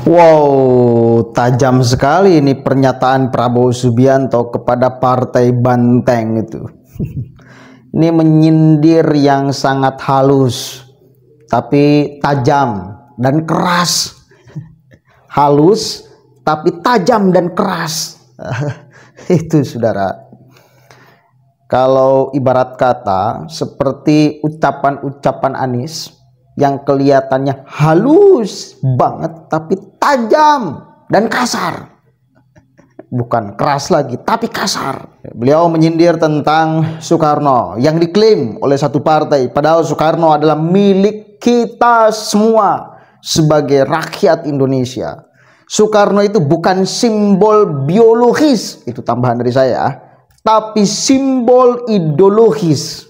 Wow, tajam sekali ini pernyataan Prabowo Subianto kepada Partai Banteng itu. Ini menyindir yang sangat halus, tapi tajam dan keras. Halus, tapi tajam dan keras. Itu saudara. Kalau ibarat kata seperti ucapan-ucapan Anies yang kelihatannya halus banget tapi tajam dan kasar. Bukan keras lagi tapi kasar. Beliau menyindir tentang Soekarno yang diklaim oleh satu partai, padahal Soekarno adalah milik kita semua sebagai rakyat Indonesia. Soekarno itu bukan simbol biologis, itu tambahan dari saya, tapi simbol ideologis.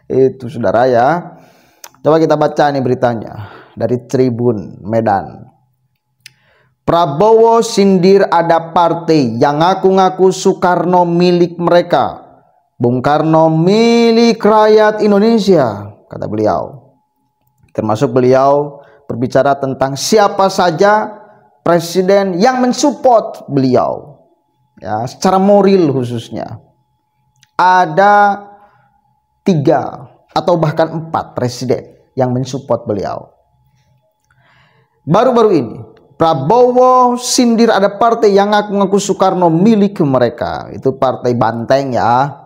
Itu saudara ya. Coba kita baca nih beritanya dari Tribun Medan. Prabowo sindir ada partai yang ngaku-ngaku Soekarno milik mereka. Bung Karno milik rakyat Indonesia, kata beliau. Termasuk beliau berbicara tentang siapa saja presiden yang mensupport beliau. Ya, secara moral khususnya. Ada 3 atau bahkan 4 presiden yang mensupport beliau. Baru-baru ini Prabowo sindir ada partai yang ngaku-ngaku Soekarno milik mereka. Itu Partai Banteng ya.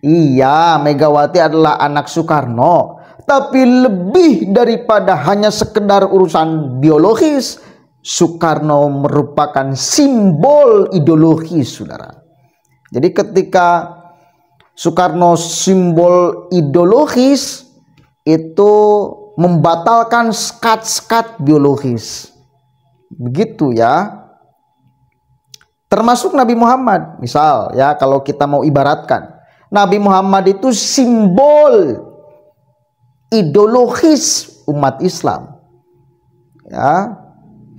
Iya, Megawati adalah anak Soekarno, tapi lebih daripada hanya sekedar urusan biologis, Soekarno merupakan simbol ideologis, saudara. Jadi ketika Soekarno simbol ideologis, itu membatalkan skat-skat biologis. Begitu ya. Termasuk Nabi Muhammad. Misal ya, kalau kita mau ibaratkan, Nabi Muhammad itu simbol ideologis umat Islam. Ya,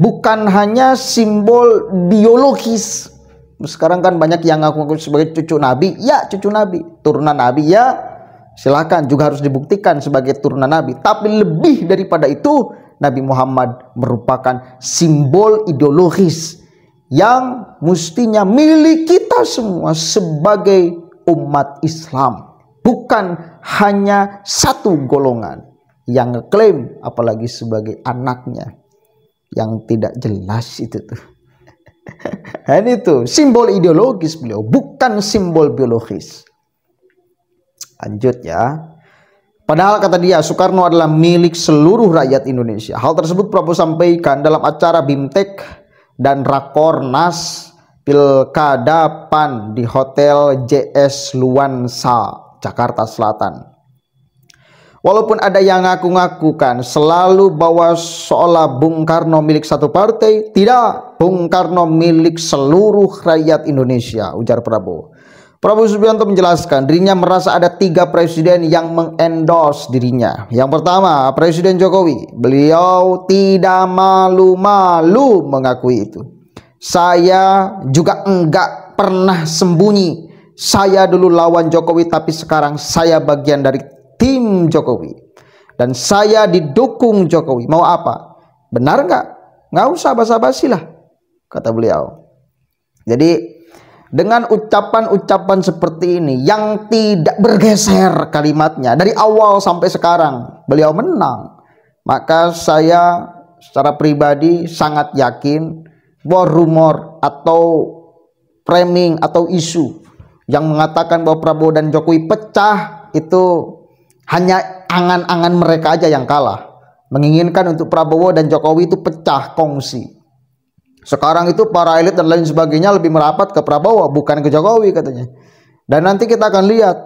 bukan hanya simbol biologis. Sekarang kan banyak yang ngaku sebagai cucu Nabi. Ya, cucu Nabi. Turunan Nabi ya, silakan, juga harus dibuktikan sebagai turunan Nabi. Tapi lebih daripada itu, Nabi Muhammad merupakan simbol ideologis yang mestinya milik kita semua sebagai umat Islam. Bukan hanya satu golongan yang ngeklaim, apalagi sebagai anaknya yang tidak jelas itu tuh. Dan itu simbol ideologis beliau, bukan simbol biologis. Lanjut ya. Padahal kata dia, Soekarno adalah milik seluruh rakyat Indonesia. Hal tersebut Prabowo sampaikan dalam acara BIMTEK dan Rakornas Pilkada PAN di Hotel JS Luansa, Jakarta Selatan. Walaupun ada yang ngaku-ngakukan selalu bahwa seolah Bung Karno milik satu partai, tidak, Bung Karno milik seluruh rakyat Indonesia, ujar Prabowo. Prabowo Subianto menjelaskan dirinya merasa ada 3 presiden yang mengendorse dirinya. Yang pertama, Presiden Jokowi. Beliau tidak malu-malu mengakui itu. Saya juga enggak pernah sembunyi. Saya dulu lawan Jokowi, tapi sekarang saya bagian dari tim Jokowi. Dan saya didukung Jokowi. Mau apa? Benar enggak? Nggak usah basa-basi lah, kata beliau. Jadi dengan ucapan-ucapan seperti ini yang tidak bergeser kalimatnya dari awal sampai sekarang, beliau menang. Maka saya secara pribadi sangat yakin bahwa rumor atau framing atau isu yang mengatakan bahwa Prabowo dan Jokowi pecah itu hanya angan-angan mereka aja yang kalah. Menginginkan untuk Prabowo dan Jokowi itu pecah kongsi. Sekarang itu para elit dan lain sebagainya lebih merapat ke Prabowo, bukan ke Jokowi katanya. Dan nanti kita akan lihat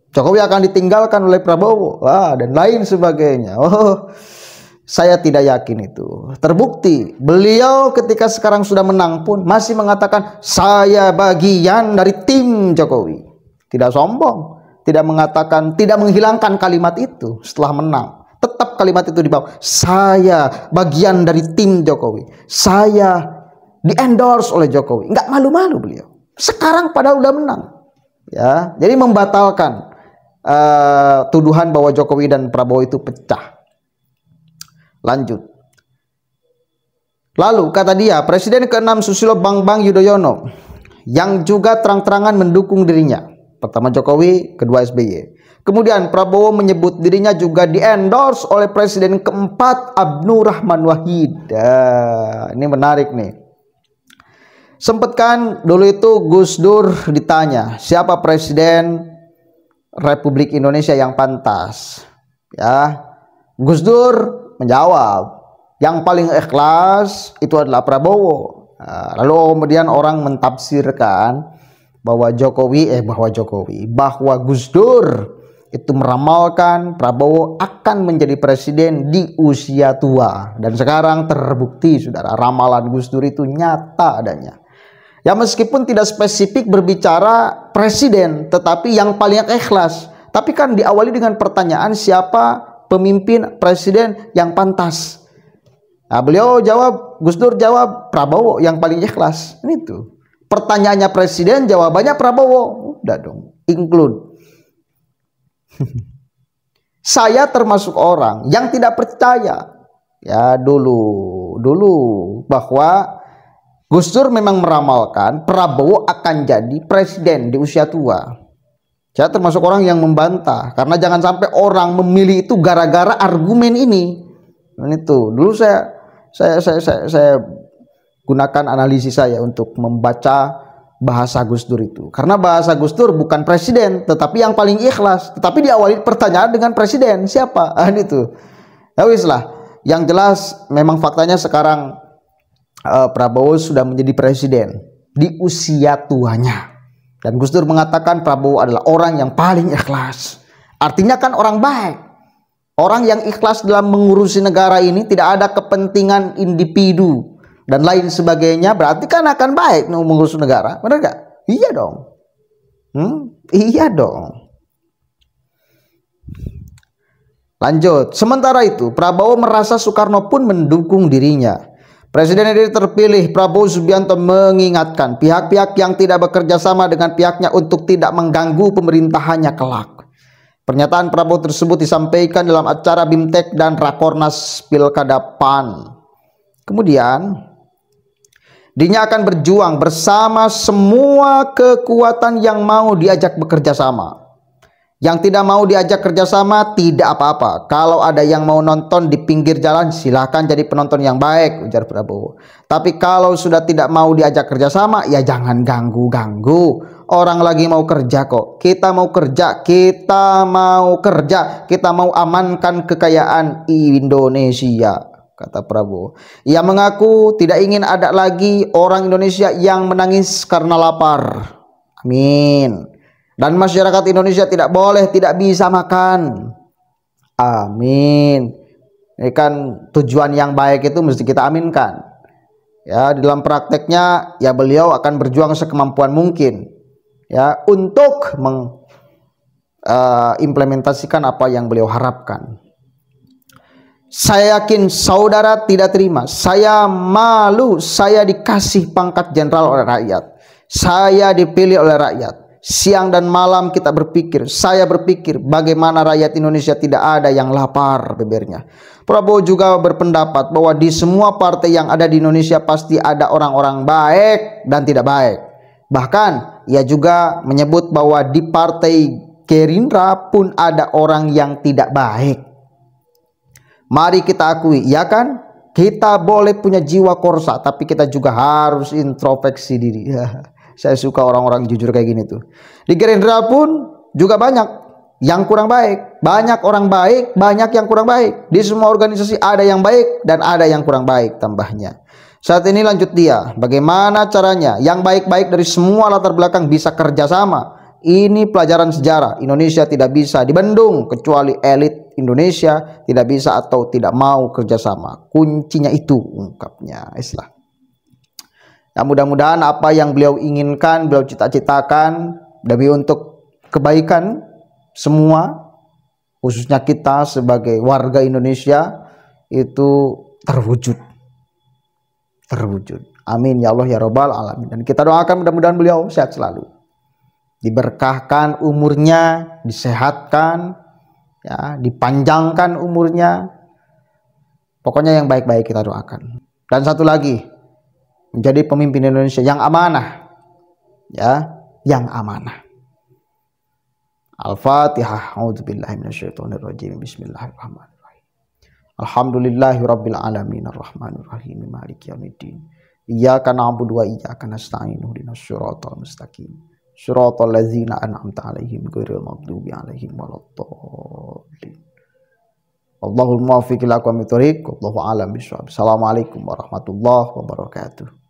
Jokowi akan ditinggalkan oleh Prabowo, dan lain sebagainya. Oh, saya tidak yakin itu. Terbukti beliau ketika sekarang sudah menang pun masih mengatakan saya bagian dari tim Jokowi. Tidak sombong, tidak mengatakan, tidak menghilangkan kalimat itu setelah menang. Tetap kalimat itu dibawa. Saya bagian dari tim Jokowi. Saya di-endorse oleh Jokowi. Enggak malu-malu beliau. Sekarang padahal udah menang. Ya, jadi membatalkan tuduhan bahwa Jokowi dan Prabowo itu pecah. Lanjut. Lalu kata dia, Presiden ke-6 Susilo Bambang Yudhoyono yang juga terang-terangan mendukung dirinya. Pertama Jokowi, kedua SBY. Kemudian Prabowo menyebut dirinya juga di-endorse oleh Presiden keempat Abdurrahman Wahid. Ini menarik nih. Sempet kan dulu itu Gus Dur ditanya, siapa Presiden Republik Indonesia yang pantas? Ya, Gus Dur menjawab, yang paling ikhlas itu adalah Prabowo. Lalu kemudian orang mentafsirkan bahwa Gus Dur itu meramalkan Prabowo akan menjadi presiden di usia tua. Dan sekarang terbukti, saudara, ramalan Gus Dur itu nyata adanya. Ya, meskipun tidak spesifik berbicara presiden, tetapi yang paling ikhlas. Tapi kan diawali dengan pertanyaan, siapa pemimpin presiden yang pantas? Nah, beliau jawab, Gus Dur jawab, Prabowo yang paling ikhlas. Ini tuh. Pertanyaannya presiden, jawabannya Prabowo. Udah dong, include. Saya termasuk orang yang tidak percaya ya dulu bahwa Gus Dur memang meramalkan Prabowo akan jadi presiden di usia tua. Saya termasuk orang yang membantah, karena jangan sampai orang memilih itu gara-gara argumen ini. Dan itu dulu saya gunakan analisis saya untuk membaca bahasa Gus Dur itu. Karena bahasa Gus Dur bukan presiden, tetapi yang paling ikhlas. Tetapi diawali pertanyaan dengan presiden, siapa? Itu. Ya wis lah. Yang jelas memang faktanya sekarang Prabowo sudah menjadi presiden di usia tuanya. Dan Gus Dur mengatakan Prabowo adalah orang yang paling ikhlas. Artinya kan orang baik. Orang yang ikhlas dalam mengurusi negara ini, tidak ada kepentingan individu dan lain sebagainya, berarti kan akan baik mengurus negara. Benar gak? Iya dong. Iya dong. Lanjut. Sementara itu Prabowo merasa Soekarno pun mendukung dirinya. Presiden terpilih Prabowo Subianto mengingatkan pihak-pihak yang tidak bekerja sama dengan pihaknya untuk tidak mengganggu pemerintahannya kelak. Pernyataan Prabowo tersebut disampaikan dalam acara BIMTEK dan Rakornas Pilkada PAN. Kemudian dirinya akan berjuang bersama semua kekuatan yang mau diajak bekerja sama. Yang tidak mau diajak kerjasama tidak apa-apa. Kalau ada yang mau nonton di pinggir jalan, silahkan jadi penonton yang baik, ujar Prabowo. Tapi kalau sudah tidak mau diajak kerjasama, ya jangan ganggu-ganggu. Orang lagi mau kerja kok. Kita mau kerja, kita mau amankan kekayaan Indonesia, kata Prabowo. Ia mengaku tidak ingin ada lagi orang Indonesia yang menangis karena lapar. Amin. Dan masyarakat Indonesia tidak boleh tidak bisa makan. Amin. Ini kan tujuan yang baik itu mesti kita aminkan. Ya, di dalam prakteknya ya beliau akan berjuang sekemampuan mungkin ya untuk mengimplementasikan apa yang beliau harapkan. Saya yakin saudara tidak terima. Saya malu saya dikasih pangkat jenderal oleh rakyat. Saya dipilih oleh rakyat. Siang dan malam kita berpikir, saya berpikir bagaimana rakyat Indonesia tidak ada yang lapar, bebernya. Prabowo juga berpendapat bahwa di semua partai yang ada di Indonesia pasti ada orang-orang baik dan tidak baik. Bahkan ia juga menyebut bahwa di partai Gerindra pun ada orang yang tidak baik. Mari kita akui, ya kan? Kita boleh punya jiwa korsa, tapi kita juga harus introspeksi diri. Saya suka orang-orang jujur kayak gini tuh. Di Gerindra pun juga banyak yang kurang baik. Banyak orang baik, banyak yang kurang baik. Di semua organisasi ada yang baik dan ada yang kurang baik, tambahnya. Saat ini lanjut dia, bagaimana caranya yang baik-baik dari semua latar belakang bisa kerjasama. Ini pelajaran sejarah. Indonesia tidak bisa dibendung kecuali elit Indonesia tidak bisa atau tidak mau kerjasama. Kuncinya itu, ungkapnya Islah. Nah, mudah-mudahan apa yang beliau inginkan, beliau cita-citakan demi untuk kebaikan semua, khususnya kita sebagai warga Indonesia, itu terwujud. Amin ya Allah ya Rabbal Alamin. Dan kita doakan mudah-mudahan beliau sehat selalu, diberkahkan umurnya, disehatkan, ya, dipanjangkan umurnya. Pokoknya yang baik-baik kita doakan. Dan satu lagi, menjadi pemimpin Indonesia yang amanah. Ya, yang amanah. Al-Fatihah. A'udzubillahi minasyaitonirrajim. Bismillahirrahmanirrahim. Alhamdulillahirabbil alamin arrahmanir rahim maliki yaumiddin. Iyyaka na'budu wa iyyaka nasta'in ihdinas siratal mustaqim. Shiratal ladzina an'amta 'alaihim ghairil maghdubi 'alaihim waladdallin. Allahul muwaffiq ila aqwamit thoriq. Wallahu a'lam bishawab. Assalamualaikum warahmatullahi wabarakatuh.